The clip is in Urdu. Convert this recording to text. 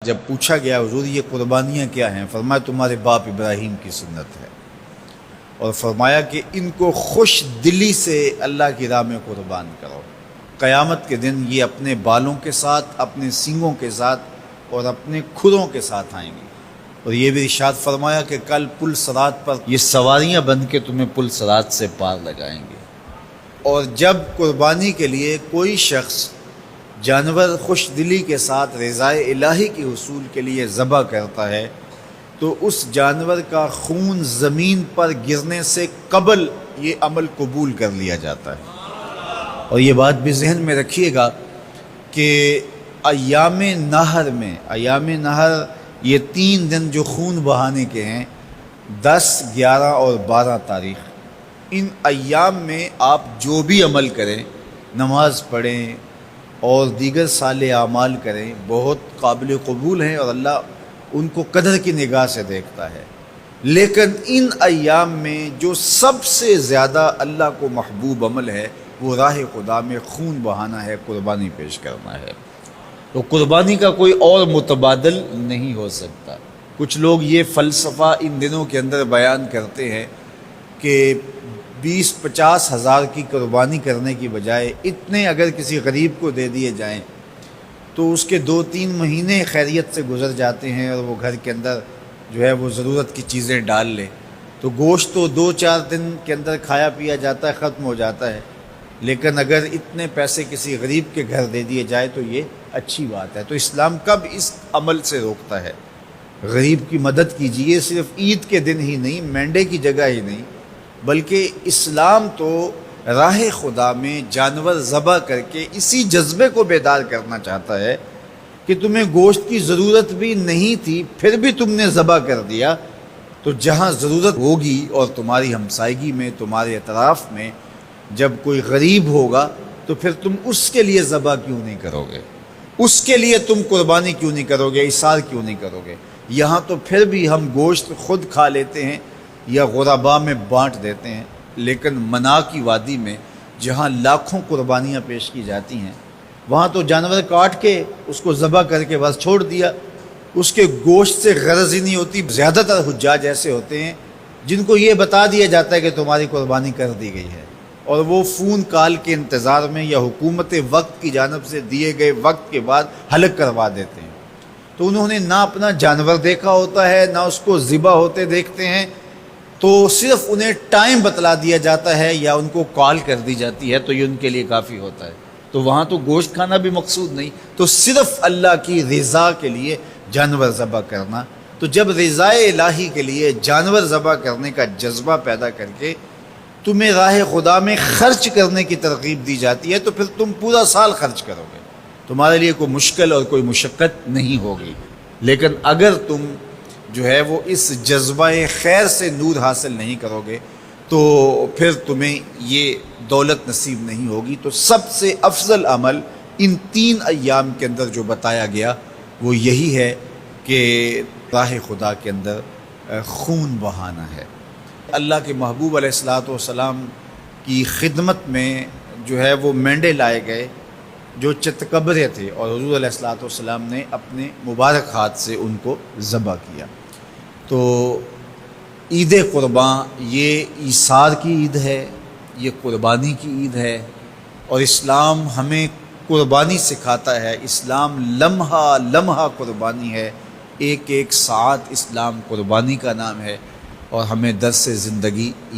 جب پوچھا گیا حضور یہ قربانیاں کیا ہیں، فرمایا تمہارے باپ ابراہیم کی سنت ہے، اور فرمایا کہ ان کو خوش دلی سے اللہ کی راہ میں قربان کرو۔ قیامت کے دن یہ اپنے بالوں کے ساتھ، اپنے سینگوں کے ساتھ اور اپنے کھروں کے ساتھ آئیں گے، اور یہ بھی ارشاد فرمایا کہ کل پل صراط پر یہ سواریاں بن کے تمہیں پل صراط سے پار لگائیں گے۔ اور جب قربانی کے لیے کوئی شخص جانور خوش دلی کے ساتھ رضائے الہی کے حصول کے لیے ذبح کرتا ہے تو اس جانور کا خون زمین پر گرنے سے قبل یہ عمل قبول کر لیا جاتا ہے۔ اور یہ بات بھی ذہن میں رکھیے گا کہ ایام نہر یہ 3 دن جو خون بہانے کے ہیں، 10، 11 اور 12 تاریخ، ان ایام میں آپ جو بھی عمل کریں، نماز پڑھیں اور دیگر صالح اعمال کریں، بہت قابل قبول ہیں اور اللہ ان کو قدر کی نگاہ سے دیکھتا ہے۔ لیکن ان ایام میں جو سب سے زیادہ اللہ کو محبوب عمل ہے وہ راہ خدا میں خون بہانا ہے، قربانی پیش کرنا ہے۔ تو قربانی کا کوئی اور متبادل نہیں ہو سکتا۔ کچھ لوگ یہ فلسفہ ان دنوں کے اندر بیان کرتے ہیں کہ 20-50 ہزار کی قربانی کرنے کی بجائے اتنے اگر کسی غریب کو دے دیے جائیں تو اس کے 2-3 مہینے خیریت سے گزر جاتے ہیں، اور وہ گھر کے اندر جو ہے وہ ضرورت کی چیزیں ڈال لے تو گوشت تو 2-4 دن کے اندر کھایا پیا جاتا ہے، ختم ہو جاتا ہے۔ لیکن اگر اتنے پیسے کسی غریب کے گھر دے دیے جائے تو یہ اچھی بات ہے۔ تو اسلام کب اس عمل سے روکتا ہے؟ غریب کی مدد کیجیے، صرف عید کے دن ہی نہیں، مینڈے کی جگہ ہی نہیں، بلکہ اسلام تو راہ خدا میں جانور ذبح کر کے اسی جذبے کو بیدار کرنا چاہتا ہے کہ تمہیں گوشت کی ضرورت بھی نہیں تھی پھر بھی تم نے ذبح کر دیا، تو جہاں ضرورت ہوگی اور تمہاری ہمسائیگی میں، تمہارے اطراف میں جب کوئی غریب ہوگا تو پھر تم اس کے لیے ذبح کیوں نہیں کرو گے؟ اس کے لیے تم قربانی کیوں نہیں کرو گے؟ اِثار کیوں نہیں کرو گے؟ یہاں تو پھر بھی ہم گوشت خود کھا لیتے ہیں یا غرباء میں بانٹ دیتے ہیں، لیکن منا کی وادی میں جہاں لاکھوں قربانیاں پیش کی جاتی ہیں وہاں تو جانور کاٹ کے اس کو ذبح کر کے بس چھوڑ دیا، اس کے گوشت سے غرض ہی نہیں ہوتی۔ زیادہ تر حجاج ایسے ہوتے ہیں جن کو یہ بتا دیا جاتا ہے کہ تمہاری قربانی کر دی گئی ہے، اور وہ فون کال کے انتظار میں یا حکومت وقت کی جانب سے دیے گئے وقت کے بعد حلق کروا دیتے ہیں۔ تو انہوں نے نہ اپنا جانور دیکھا ہوتا ہے، نہ اس کو ذبح ہوتے دیکھتے ہیں، تو صرف انہیں ٹائم بتلا دیا جاتا ہے یا ان کو کال کر دی جاتی ہے تو یہ ان کے لیے کافی ہوتا ہے۔ تو وہاں تو گوشت کھانا بھی مقصود نہیں، تو صرف اللہ کی رضا کے لیے جانور ذبح کرنا۔ تو جب رضائے الہی کے لیے جانور ذبح کرنے کا جذبہ پیدا کر کے تمہیں راہ خدا میں خرچ کرنے کی ترغیب دی جاتی ہے تو پھر تم پورا سال خرچ کرو گے، تمہارے لیے کوئی مشکل اور کوئی مشقت نہیں ہوگی۔ لیکن اگر تم جو ہے وہ اس جذبہ خیر سے نور حاصل نہیں کرو گے تو پھر تمہیں یہ دولت نصیب نہیں ہوگی۔ تو سب سے افضل عمل ان 3 ایام کے اندر جو بتایا گیا وہ یہی ہے کہ راہ خدا کے اندر خون بہانا ہے۔ اللہ کے محبوب علیہ الصلوۃ والسلام کی خدمت میں جو ہے وہ مینڈے لائے گئے جو چتکبرے تھے، اور حضور علیہ الصلوۃ والسلام نے اپنے مبارک ہاتھ سے ان کو ذبح کیا۔ تو عید قرباں یہ ایثار کی عید ہے، یہ قربانی کی عید ہے، اور اسلام ہمیں قربانی سکھاتا ہے۔ اسلام لمحہ لمحہ قربانی ہے، ایک ایک ساعت اسلام قربانی کا نام ہے، اور ہمیں درس زندگی